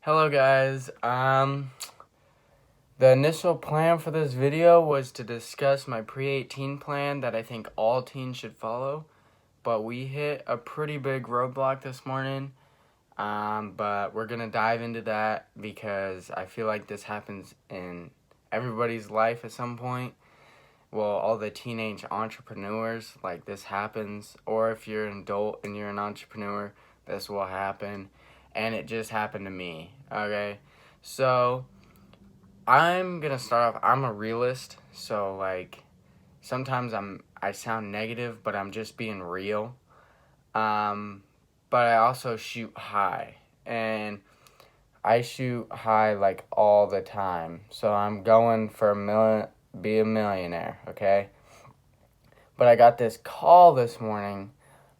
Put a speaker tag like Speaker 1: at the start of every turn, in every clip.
Speaker 1: Hello guys. The initial plan for this video was to discuss my pre-18 plan that I think all teens should follow, but we hit a pretty big roadblock this morning. But we're gonna dive into that because I feel like this happens in everybody's life at some point. Well, all the teenage entrepreneurs, like this happens, or if you're an adult and you're an entrepreneur, this will happen. And it just happened to me, okay? So, I'm gonna start off, I'm a realist, so like, sometimes I sound negative, but I'm just being real. But I also shoot high, and I shoot high like all the time. So I'm going for be a millionaire, okay? But I got this call this morning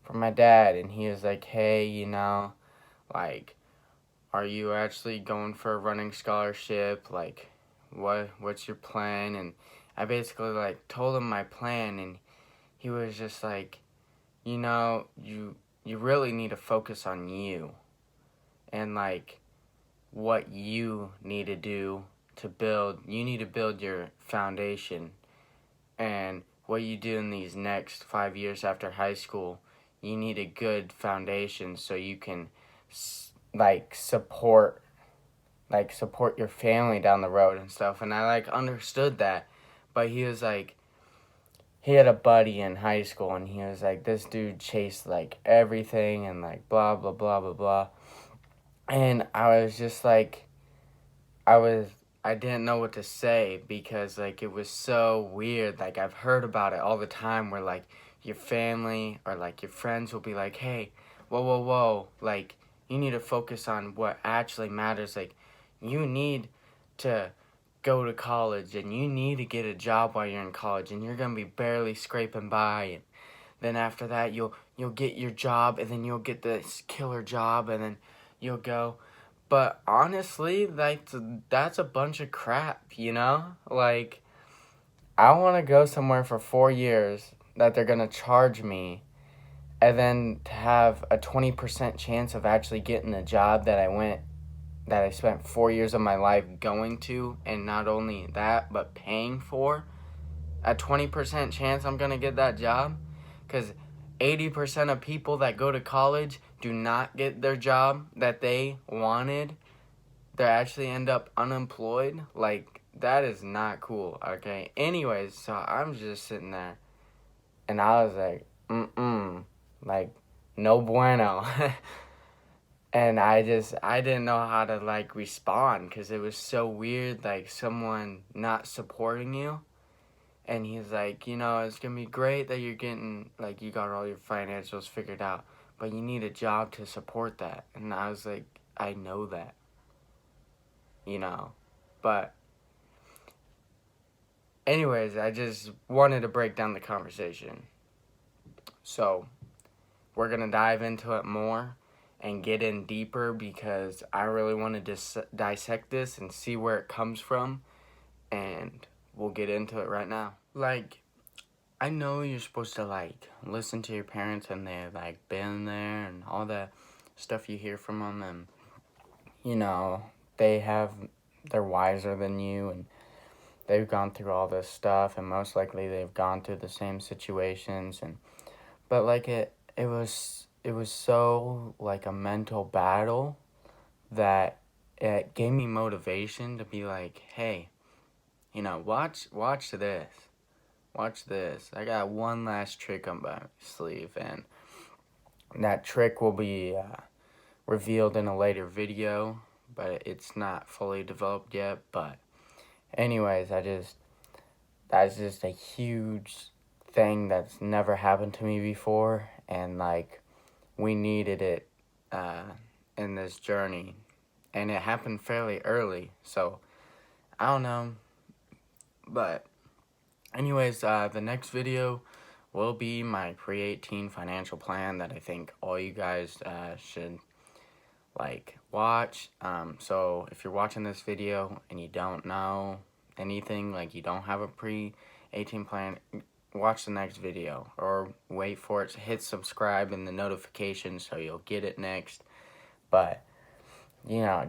Speaker 1: from my dad, and he was like, hey, like, are you actually going for a running scholarship? Like, what's your plan? And I basically, like, told him my plan, and he was just like, you really need to focus on you. And, like, what you need to do you need to build your foundation. And what you do in these next 5 years after high school, you need a good foundation so you can, support your family down the road and stuff. And I understood that, but he was like, he had a buddy in high school, and he was like, this dude chased like everything and like blah blah blah blah blah. And I was just like, I didn't know what to say because like it was so weird. Like I've heard about it all the time where like your family or like your friends will be like, hey, whoa, like you need to focus on what actually matters. Like you need to go to college and you need to get a job while you're in college, and you're gonna be barely scraping by, and then after that you'll get your job, and then you'll get this killer job, and then you'll go. But honestly, like that's a bunch of crap, Like I want to go somewhere for 4 years that they're gonna charge me, and then to have a 20% chance of actually getting the job that I spent 4 years of my life going to, and not only that, but paying for. A 20% chance I'm gonna get that job, because 80% of people that go to college do not get their job that they wanted. They actually end up unemployed. Like, that is not cool, okay? Anyways, so I'm just sitting there, and I was like, like, no bueno. And I didn't know how to, like, respond, because it was so weird, like, someone not supporting you. And he's like, it's going to be great that you're getting, like, you got all your financials figured out, but you need a job to support that. And I was like, I know that, But anyways, I just wanted to break down the conversation. So we're going to dive into it more and get in deeper, because I really want to dissect this and see where it comes from. And we'll get into it right now. Like, I know you're supposed to, like, listen to your parents, and they've, like, been there and all that stuff you hear from them. And, they're wiser than you, and they've gone through all this stuff, and most likely they've gone through the same situations. But, like, it was so, like, a mental battle that it gave me motivation to be like, hey, watch this. Watch this. I got one last trick on my sleeve, and that trick will be revealed in a later video, but it's not fully developed yet. But anyways, that's just a huge thing that's never happened to me before, and like we needed it in this journey, and it happened fairly early, so I don't know. But anyways, the next video will be my pre-18 financial plan that I think all you guys should like watch. So if you're watching this video and you don't know anything, like you don't have a pre-18 plan, watch the next video or wait for it to hit subscribe and the notification so you'll get it next. But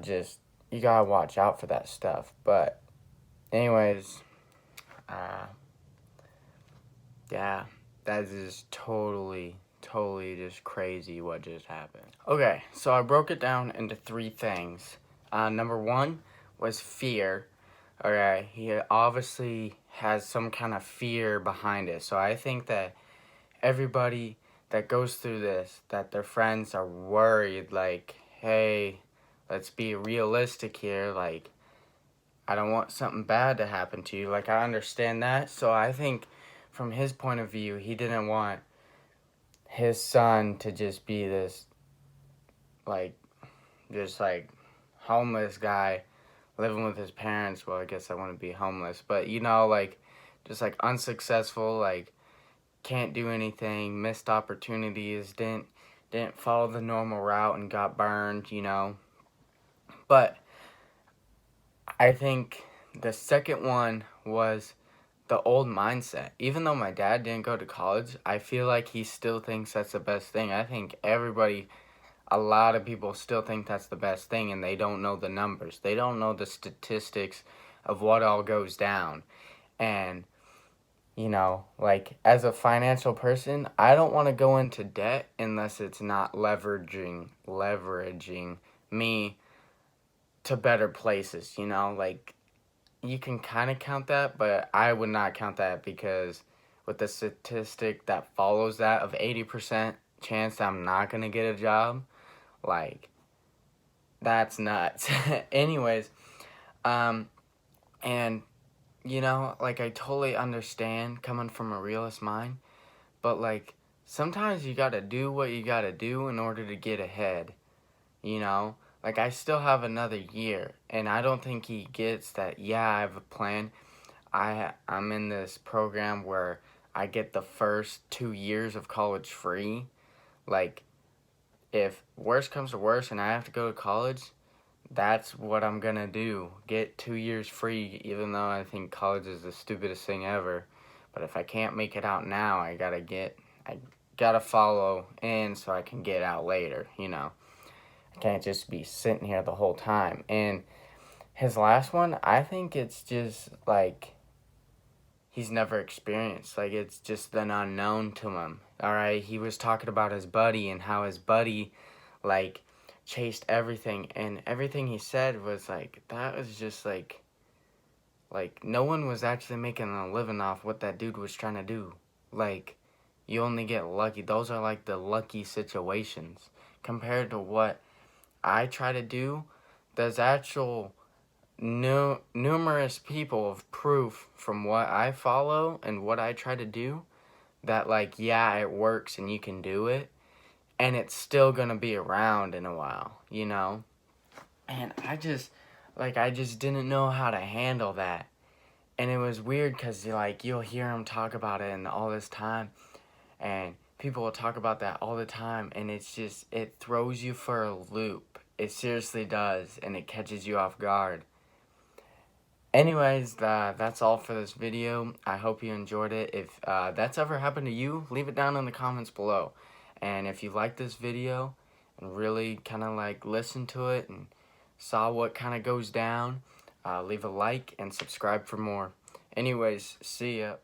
Speaker 1: just you gotta watch out for that stuff. But anyways, yeah, that is totally just crazy what just happened. Okay, so I broke it down into 3 things. Number 1 was fear. Okay, he obviously has some kind of fear behind it. So I think that everybody that goes through this, that their friends are worried, like, hey, let's be realistic here, like, I don't want something bad to happen to you. Like, I understand that. So I think from his point of view, he didn't want his son to just be this, like, just like homeless guy living with his parents. Well, I guess I wouldn't be homeless, but you know, like, just like unsuccessful, like, can't do anything, missed opportunities, didn't follow the normal route and got burned, you know. But I think the second one was the old mindset. Even though my dad didn't go to college, I feel like he still thinks that's the best thing. I think a lot of people still think that's the best thing, and they don't know the numbers. They don't know the statistics of what all goes down. And, you know, like, as a financial person, I don't want to go into debt unless it's not leveraging me to better places, you know? Like, you can kind of count that, but I would not count that, because with the statistic that follows that of 80% chance that I'm not going to get a job, like, that's nuts. Anyways, and, you know, like, I totally understand coming from a realist mind, but, like, sometimes you gotta do what you gotta do in order to get ahead, you know? Like, I still have another year, and I don't think he gets that, yeah, I have a plan. I'm in this program where I get the first 2 years of college free. Like, if worst comes to worst and I have to go to college, that's what I'm gonna do. Get 2 years free, even though I think college is the stupidest thing ever. But if I can't make it out now, I gotta follow in so I can get out later, you know. I can't just be sitting here the whole time. And his last one, I think it's just like he's never experienced. Like, it's just an unknown to him. Alright, he was talking about his buddy and how his buddy, like, chased everything, and everything he said was like, that was just like no one was actually making a living off what that dude was trying to do. Like, you only get lucky. Those are like the lucky situations compared to what I try to do. There's actual numerous people of proof from what I follow and what I try to do that, like, yeah, it works and you can do it, and it's still gonna be around in a while, you know? And I just didn't know how to handle that. And it was weird because, like, you'll hear him talk about it and all this time, and people will talk about that all the time, and it's just, it throws you for a loop. It seriously does, and it catches you off guard. Anyways, that's all for this video. I hope you enjoyed it. If that's ever happened to you, leave it down in the comments below. And if you liked this video and really kind of like listened to it and saw what kind of goes down, leave a like and subscribe for more. Anyways, see ya.